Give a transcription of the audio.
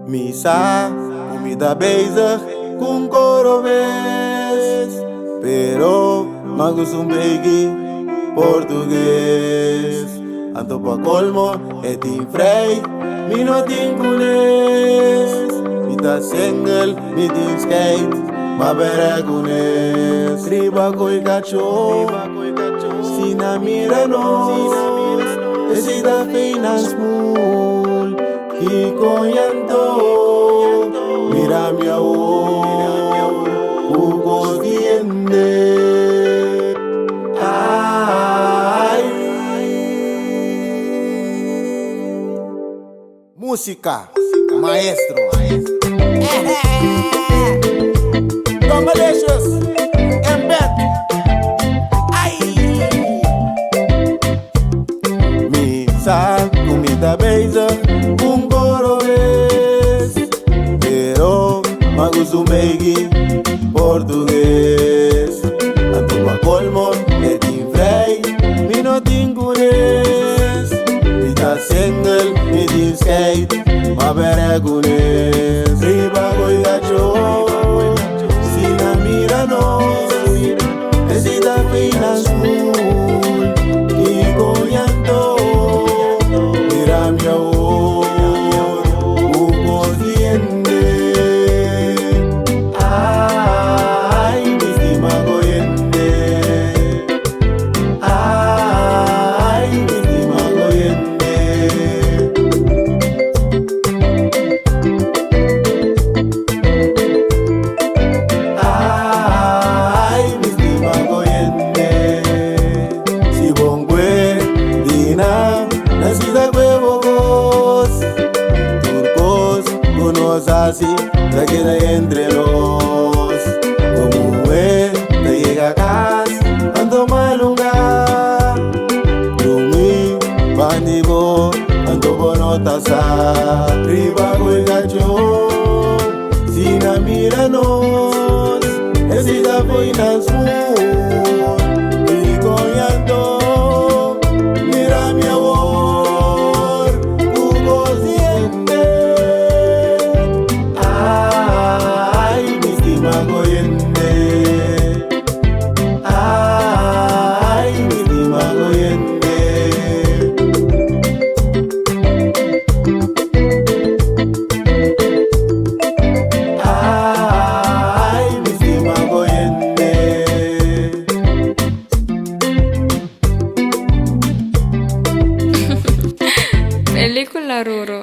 Misa, comida bezig, com coroves. Pero, magus un begi, português. Anto pa colmo, etin frei, mi no tin kunes. Mi ta single, mi tin skate, ma bere kunes. Riba koi cacho, sina mira nos. Esida fina smooth, y con llanto, mira mi amor, Hugo tiende. Ay. Música, maestro. Domalicious, embed. Ay. Misa, comida beija, coroves. Pero, magus un begi, português. Anto pa colmo, etin frei, mi no tin kunes. Mi ta single, mi tin skate, ma bere kunes. Riba koi gacho, sina mira nos. Esida fina smooth, y con llanto, mira mi amor, Hugo tiende. Ay, mi estima goyende. Ay, mi estima goyende. Ay, mi estima goyende. Si bongwe, dina, nacida huevos. Turcos, unos así, te queda entre los. Como te llega a casa, ando malunga. Tumi, bandibo, ando bonotasa. Riba koi gacho, sina miranos. Esida fina smooth, y con llanto, mira mi amor, Hugo siente. Ay, mi estima goyende. Ay, mi estima goyende. Ay, mi estima goyende. Película Ruro.